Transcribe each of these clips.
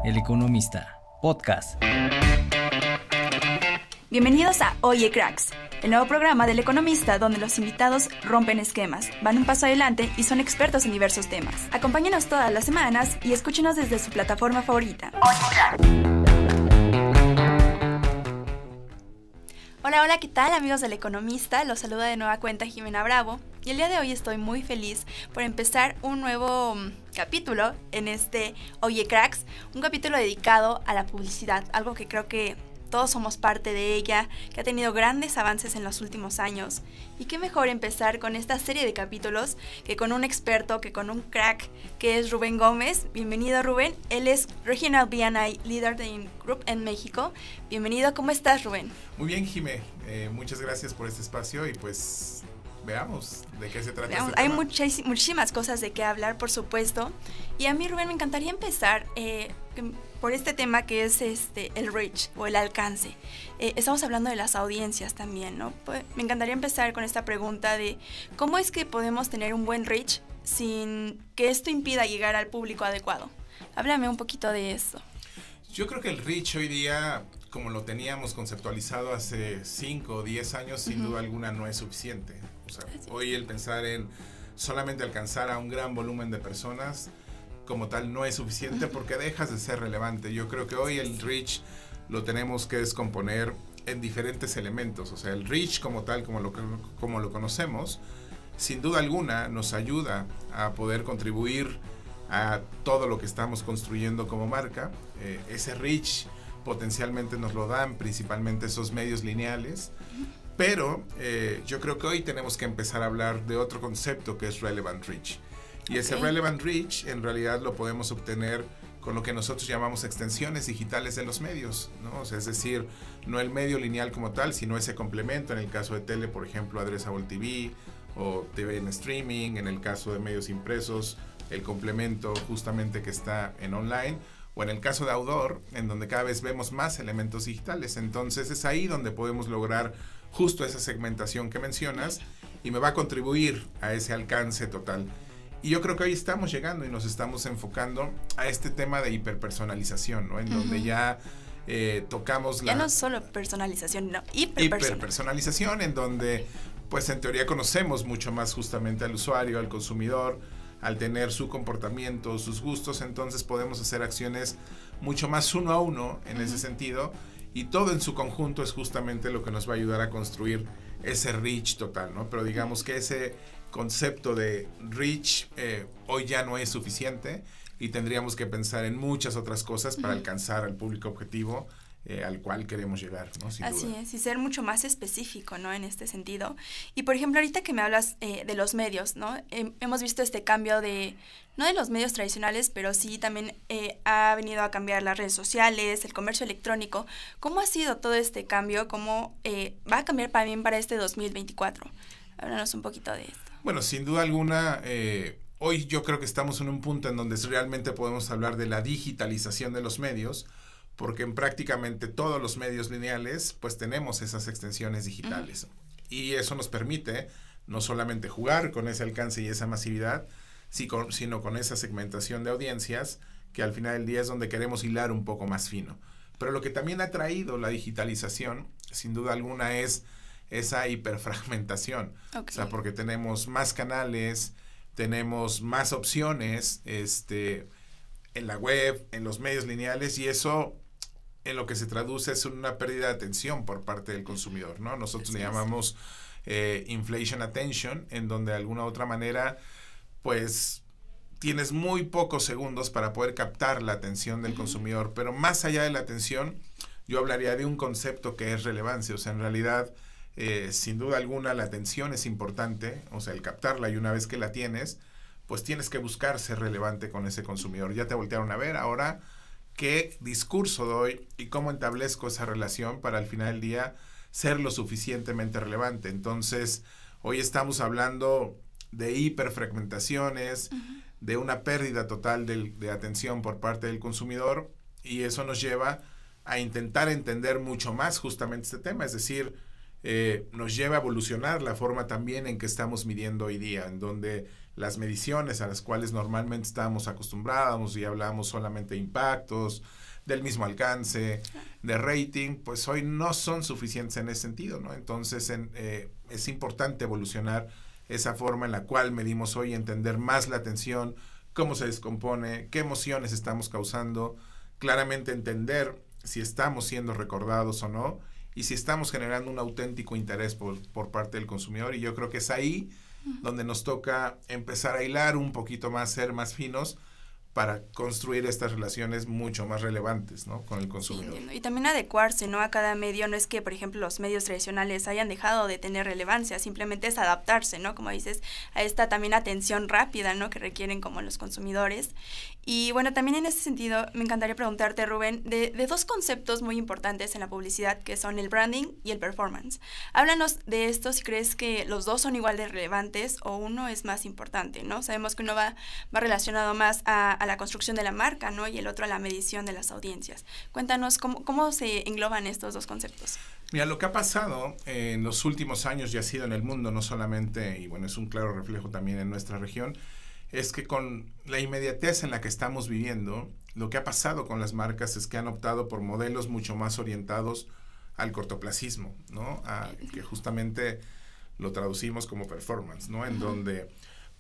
El Economista, podcast. Bienvenidos a Oye Cracks, el nuevo programa del Economista donde los invitados rompen esquemas, van un paso adelante y son expertos en diversos temas. Acompáñenos todas las semanas y escúchenos desde su plataforma favorita. Hola, ¿qué tal amigos del Economista? Los saluda de nueva cuenta Jimena Bravo y el día de hoy estoy muy feliz por empezar un nuevo capítulo en este Oye Cracks, un capítulo dedicado a la publicidad, algo que creo que todos somos parte de ella, que ha tenido grandes avances en los últimos años. Y qué mejor empezar con esta serie de capítulos que con un experto, que con un crack, que es Rubén Gómez. Bienvenido, Rubén. Él es Regional B&I Leader de Group en México. Bienvenido, ¿cómo estás, Rubén? Muy bien, Jimé. Muchas gracias por este espacio y pues veamos de qué se trata este Hay tema. muchísimas cosas de qué hablar, por supuesto. Y a mí, Rubén, me encantaría empezar por este tema que es el reach o el alcance. Estamos hablando de las audiencias también, ¿no? Pues, me encantaría empezar con esta pregunta de ¿cómo es que podemos tener un buen reach sin que esto impida llegar al público adecuado? Háblame un poquito de eso. Yo creo que el reach hoy día, como lo teníamos conceptualizado hace 5 o 10 años, sin duda alguna no es suficiente. O sea, hoy el pensar en solamente alcanzar a un gran volumen de personas como tal no es suficiente porque dejas de ser relevante. Yo creo que hoy el reach lo tenemos que descomponer en diferentes elementos. O sea, el reach como tal, como lo conocemos, sin duda alguna nos ayuda a poder contribuir a todo lo que estamos construyendo como marca. Ese reach potencialmente nos lo dan principalmente esos medios lineales, pero yo creo que hoy tenemos que empezar a hablar de otro concepto que es relevant reach. Y ese relevant reach en realidad lo podemos obtener con lo que nosotros llamamos extensiones digitales de los medios, ¿no? O sea, es decir, no el medio lineal como tal, sino ese complemento. En el caso de tele, por ejemplo, Addressable TV o TV en streaming. En el caso de medios impresos, el complemento justamente que está en online. O en el caso de outdoor, en donde cada vez vemos más elementos digitales. Entonces es ahí donde podemos lograr justo esa segmentación que mencionas y me va a contribuir a ese alcance total. Y yo creo que hoy estamos llegando y nos estamos enfocando a este tema de hiperpersonalización, ¿no? En donde ya tocamos ya no solo personalización, no, hiperpersonalización, en donde pues en teoría conocemos mucho más justamente al usuario, al consumidor, al tener su comportamiento, sus gustos, entonces podemos hacer acciones mucho más uno a uno en ese sentido, y todo en su conjunto es justamente lo que nos va a ayudar a construir ese reach total, ¿no? Pero digamos que ese concepto de reach hoy ya no es suficiente y tendríamos que pensar en muchas otras cosas para alcanzar al público objetivo al cual queremos llegar, ¿no? Sin Así duda. es, y ser mucho más específico, ¿no? En este sentido. Y por ejemplo, ahorita que me hablas de los medios, ¿no? Hemos visto este cambio no de los medios tradicionales, pero sí también ha venido a cambiar las redes sociales, el comercio electrónico. ¿Cómo ha sido todo este cambio? ¿Cómo va a cambiar también para este 2024? Háblanos un poquito de esto. Bueno, sin duda alguna, hoy yo creo que estamos en un punto en donde realmente podemos hablar de la digitalización de los medios, porque en prácticamente todos los medios lineales pues tenemos esas extensiones digitales. Y eso nos permite no solamente jugar con ese alcance y esa masividad, sino con esa segmentación de audiencias que al final del día es donde queremos hilar un poco más fino. Pero lo que también ha traído la digitalización, sin duda alguna, es esa hiperfragmentación. O sea, porque tenemos más canales, tenemos más opciones en la web, en los medios lineales, y eso en lo que se traduce es una pérdida de atención por parte del consumidor, ¿no? Nosotros le llamamos inflation attention, en donde de alguna u otra manera pues tienes muy pocos segundos para poder captar la atención del consumidor, pero más allá de la atención yo hablaría de un concepto que es relevancia. O sea, en realidad sin duda alguna la atención es importante, o sea, el captarla, y una vez que la tienes, pues tienes que buscar ser relevante con ese consumidor. Ya te voltearon a ver, ahora qué discurso doy y cómo establezco esa relación para al final del día ser lo suficientemente relevante. Entonces, hoy estamos hablando de hiperfragmentaciones, de una pérdida total de atención por parte del consumidor, y eso nos lleva a intentar entender mucho más justamente este tema, es decir, nos lleva a evolucionar la forma también en que estamos midiendo hoy día, en donde las mediciones a las cuales normalmente estábamos acostumbrados y hablábamos solamente de impactos, del mismo alcance, de rating, pues hoy no son suficientes en ese sentido, ¿no? Entonces es importante evolucionar esa forma en la cual medimos hoy, entender más la atención, cómo se descompone, qué emociones estamos causando, claramente entender si estamos siendo recordados o no, y si estamos generando un auténtico interés por parte del consumidor. Y yo creo que es ahí donde nos toca empezar a hilar un poquito más, ser más finos, para construir estas relaciones mucho más relevantes, ¿no?, con el consumidor. Sí, y también adecuarse, ¿no?, a cada medio. No es que, por ejemplo, los medios tradicionales hayan dejado de tener relevancia, simplemente es adaptarse, ¿no?, como dices, a esta también atención rápida, ¿no?, que requieren como los consumidores. Y bueno, también en ese sentido me encantaría preguntarte, Rubén, de dos conceptos muy importantes en la publicidad, que son el branding y el performance. Háblanos de esto, si crees que los dos son igual de relevantes o uno es más importante, ¿no? Sabemos que uno va relacionado más a la construcción de la marca, ¿no?, y el otro a la medición de las audiencias. Cuéntanos cómo se engloban estos dos conceptos. Mira, lo que ha pasado en los últimos años y ha sido en el mundo, no solamente, y bueno, es un claro reflejo también en nuestra región, es que con la inmediatez en la que estamos viviendo, lo que ha pasado con las marcas es que han optado por modelos mucho más orientados al cortoplacismo, ¿no? Que justamente lo traducimos como performance, ¿no? En donde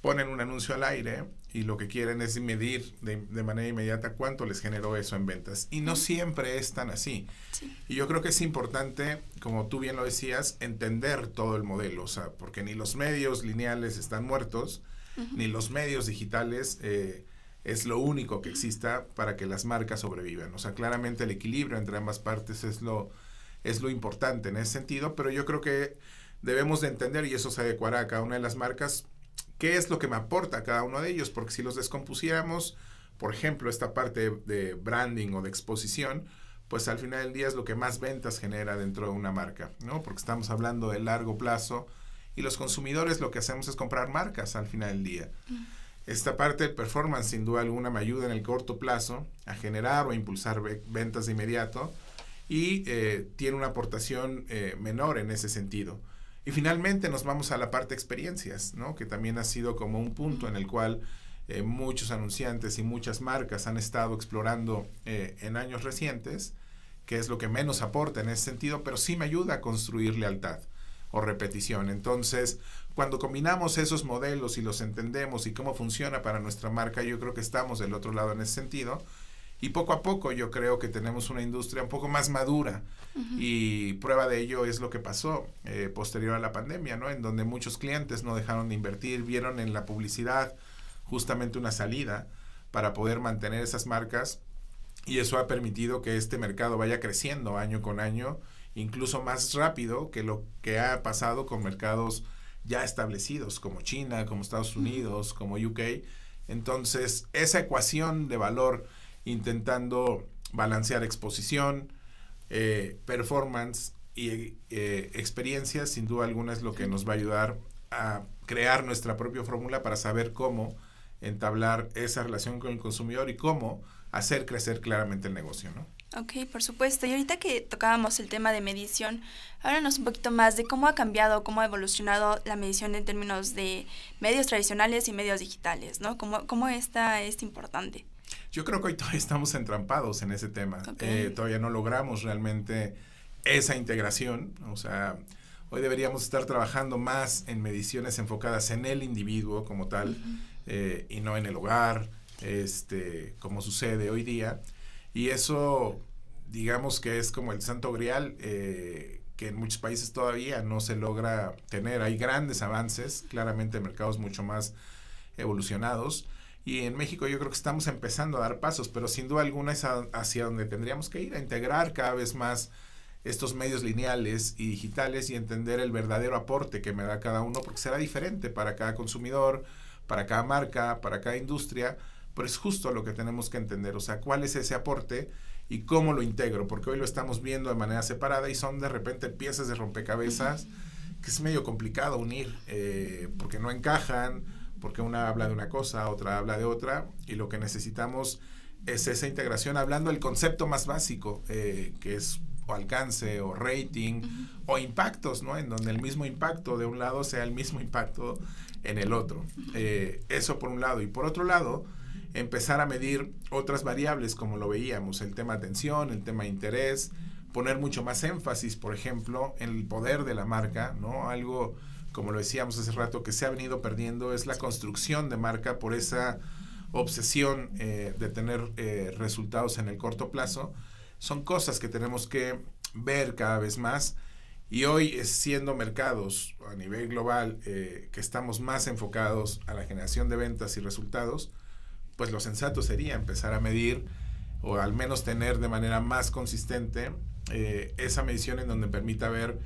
ponen un anuncio al aire y lo que quieren es medir de manera inmediata cuánto les generó eso en ventas. Y no siempre es tan así. Sí. Y yo creo que es importante, como tú bien lo decías, entender todo el modelo, o sea, porque ni los medios lineales están muertos, ni los medios digitales es lo único que exista para que las marcas sobrevivan. O sea, claramente el equilibrio entre ambas partes es lo importante en ese sentido, pero yo creo que debemos de entender, y eso se adecuará a cada una de las marcas, qué es lo que me aporta a cada uno de ellos, porque si los descompusiéramos, por ejemplo, esta parte de branding o de exposición, pues al final del día es lo que más ventas genera dentro de una marca, ¿no? Porque estamos hablando de largo plazo, y los consumidores lo que hacemos es comprar marcas al final del día. Esta parte de performance sin duda alguna me ayuda en el corto plazo a generar o impulsar ventas de inmediato y tiene una aportación menor en ese sentido. Y finalmente nos vamos a la parte de experiencias, ¿no?, que también ha sido como un punto en el cual muchos anunciantes y muchas marcas han estado explorando en años recientes, que es lo que menos aporta en ese sentido, pero sí me ayuda a construir lealtad o repetición. Entonces, cuando combinamos esos modelos y los entendemos y cómo funciona para nuestra marca, yo creo que estamos del otro lado en ese sentido. Y poco a poco yo creo que tenemos una industria un poco más madura. Y prueba de ello es lo que pasó posterior a la pandemia, ¿no?, en donde muchos clientes no dejaron de invertir, vieron en la publicidad justamente una salida para poder mantener esas marcas, y eso ha permitido que este mercado vaya creciendo año con año, incluso más rápido que lo que ha pasado con mercados ya establecidos como China, como Estados Unidos, como UK. Entonces, esa ecuación de valor intentando balancear exposición, performance y experiencias, sin duda alguna es lo que nos va a ayudar a crear nuestra propia fórmula para saber cómo entablar esa relación con el consumidor y cómo hacer crecer claramente el negocio, ¿no? Ok, por supuesto. Y ahorita que tocábamos el tema de medición, háblanos un poquito más de cómo ha cambiado, cómo ha evolucionado la medición en términos de medios tradicionales y medios digitales, ¿no? ¿Cómo esta es importante? Yo creo que hoy todavía estamos entrampados en ese tema. Okay. Todavía no logramos realmente esa integración. O sea, hoy deberíamos estar trabajando más en mediciones enfocadas en el individuo como tal, y no en el hogar, como sucede hoy día. Y eso, digamos que es como el santo grial, que en muchos países todavía no se logra tener. Hay grandes avances, claramente mercados mucho más evolucionados. Y en México yo creo que estamos empezando a dar pasos, pero sin duda alguna es hacia donde tendríamos que ir, a integrar cada vez más estos medios lineales y digitales y entender el verdadero aporte que me da cada uno, porque será diferente para cada consumidor, para cada marca, para cada industria, pero es justo lo que tenemos que entender, o sea, cuál es ese aporte y cómo lo integro, porque hoy lo estamos viendo de manera separada y son de repente piezas de rompecabezas que es medio complicado unir, porque no encajan, porque una habla de una cosa, otra habla de otra, y lo que necesitamos es esa integración, hablando del concepto más básico, que es o alcance, o rating, o impactos, ¿no? En donde el mismo impacto de un lado sea el mismo impacto en el otro. Eso por un lado. Y por otro lado, empezar a medir otras variables como lo veíamos, el tema de atención, el tema de interés, poner mucho más énfasis, por ejemplo, en el poder de la marca, ¿no? Algo, como lo decíamos hace rato, que se ha venido perdiendo es la construcción de marca por esa obsesión de tener resultados en el corto plazo. Son cosas que tenemos que ver cada vez más, y hoy siendo mercados a nivel global que estamos más enfocados a la generación de ventas y resultados, pues lo sensato sería empezar a medir, o al menos tener de manera más consistente esa medición en donde permita ver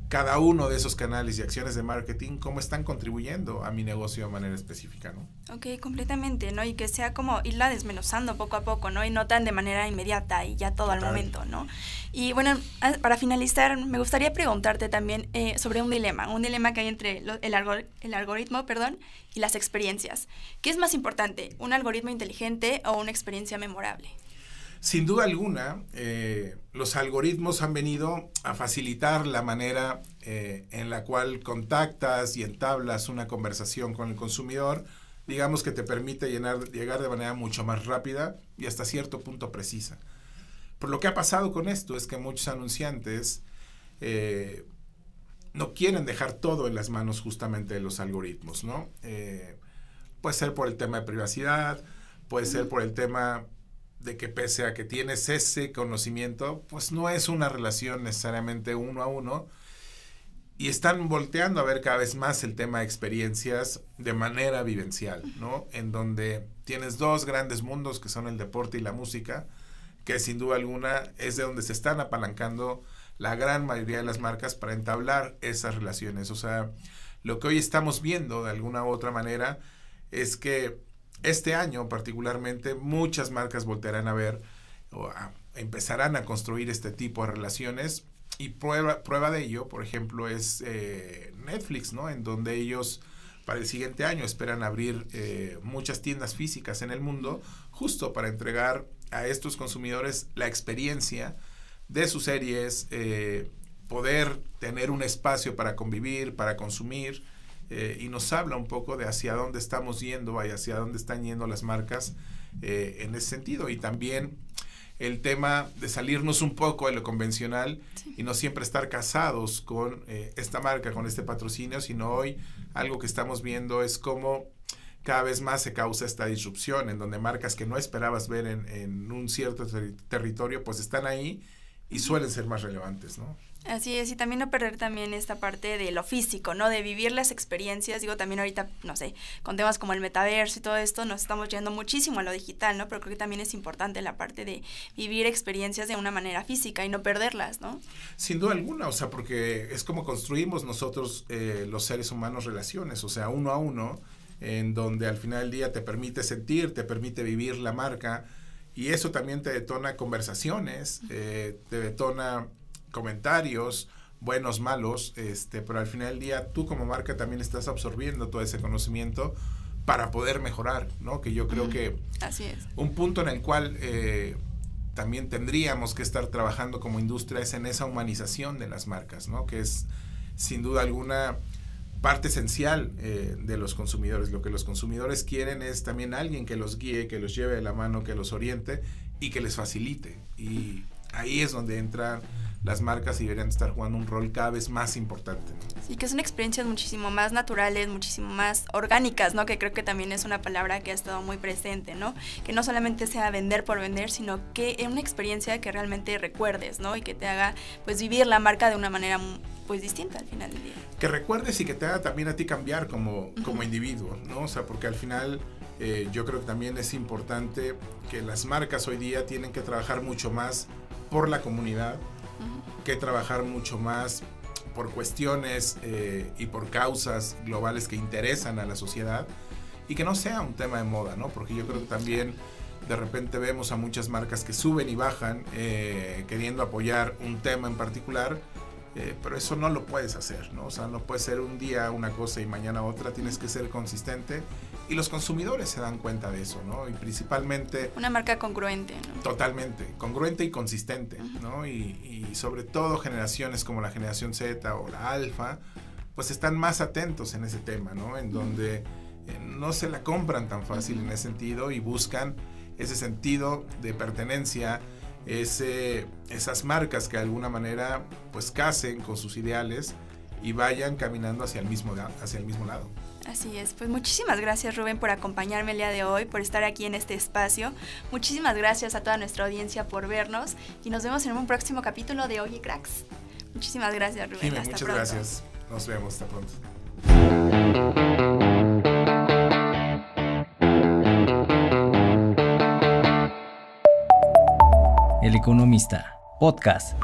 cada uno de esos canales y acciones de marketing, cómo están contribuyendo a mi negocio de manera específica, ¿no? Ok, completamente, ¿no? Y que sea como irla desmenuzando poco a poco, ¿no? Y no tan de manera inmediata y ya todo al momento, ¿no? Y bueno, para finalizar, me gustaría preguntarte también sobre un dilema que hay entre el algoritmo, y las experiencias. ¿Qué es más importante, un algoritmo inteligente o una experiencia memorable? Sin duda alguna, los algoritmos han venido a facilitar la manera en la cual contactas y entablas una conversación con el consumidor, digamos que te permite llegar de manera mucho más rápida y hasta cierto punto precisa. Pero lo que ha pasado con esto es que muchos anunciantes no quieren dejar todo en las manos justamente de los algoritmos, ¿no? Puede ser por el tema de privacidad, puede ser por el tema de que pese a que tienes ese conocimiento, pues no es una relación necesariamente uno a uno, y están volteando a ver cada vez más el tema de experiencias de manera vivencial, ¿no? En donde tienes dos grandes mundos que son el deporte y la música, que sin duda alguna es de donde se están apalancando la gran mayoría de las marcas para entablar esas relaciones. O sea, lo que hoy estamos viendo de alguna u otra manera es que este año particularmente muchas marcas voltearán a ver o empezarán a construir este tipo de relaciones, y prueba de ello, por ejemplo, es Netflix, ¿no? En donde ellos para el siguiente año esperan abrir muchas tiendas físicas en el mundo justo para entregar a estos consumidores la experiencia de sus series, poder tener un espacio para convivir, para consumir. Y nos habla un poco de hacia dónde estamos yendo y hacia dónde están yendo las marcas en ese sentido. Y también el tema de salirnos un poco de lo convencional, sí, y no siempre estar casados con esta marca, con este patrocinio, sino hoy algo que estamos viendo es cómo cada vez más se causa esta disrupción, en donde marcas que no esperabas ver en un cierto territorio, pues están ahí y suelen ser más relevantes, ¿no? Así es, y también no perder también esta parte de lo físico, ¿no? De vivir las experiencias. Digo, también ahorita, no sé, con temas como el metaverso y todo esto, nos estamos yendo muchísimo a lo digital, ¿no? Pero creo que también es importante la parte de vivir experiencias de una manera física y no perderlas, ¿no? Sin duda alguna, o sea, porque es como construimos nosotros los seres humanos relaciones, o sea, uno a uno, en donde al final del día te permite sentir, te permite vivir la marca, y eso también te detona conversaciones, te detona comentarios, buenos, malos, pero al final del día tú como marca también estás absorbiendo todo ese conocimiento para poder mejorar, ¿no? Que yo creo que así es. Un punto en el cual también tendríamos que estar trabajando como industria es en esa humanización de las marcas, ¿no? Que es sin duda alguna parte esencial de los consumidores. Lo que los consumidores quieren es también alguien que los guíe, que los lleve de la mano, que los oriente y que les facilite. Y ahí es donde entran las marcas y deberían estar jugando un rol cada vez más importante, ¿no? Sí, que son experiencias muchísimo más naturales, muchísimo más orgánicas, ¿no? Que creo que también es una palabra que ha estado muy presente, ¿no? Que no solamente sea vender por vender, sino que es una experiencia que realmente recuerdes, ¿no? Y que te haga, pues, vivir la marca de una manera, pues, distinta al final del día. Que recuerdes y que te haga también a ti cambiar como individuo, ¿no? O sea, porque al final yo creo que también es importante que las marcas hoy día tienen que trabajar mucho más por la comunidad, que trabajar mucho más por cuestiones y por causas globales que interesan a la sociedad, y que no sea un tema de moda, ¿no? Porque yo creo que también de repente vemos a muchas marcas que suben y bajan queriendo apoyar un tema en particular, pero eso no lo puedes hacer, ¿no? O sea, no puede ser un día una cosa y mañana otra, tienes que ser consistente, y los consumidores se dan cuenta de eso, ¿no? Y principalmente una marca congruente, ¿no? Totalmente, congruente y consistente, ¿no? Y sobre todo generaciones como la generación Z o la Alfa, pues están más atentos en ese tema, ¿no? En donde no se la compran tan fácil en ese sentido y buscan ese sentido de pertenencia, esas marcas que de alguna manera pues casen con sus ideales y vayan caminando hacia el mismo lado. Así es, pues muchísimas gracias Rubén por acompañarme el día de hoy, por estar aquí en este espacio. Muchísimas gracias a toda nuestra audiencia por vernos y nos vemos en un próximo capítulo de Oye Cracks. Muchísimas gracias Rubén. Jimé, muchas gracias. Nos vemos, hasta pronto. El Economista, podcast.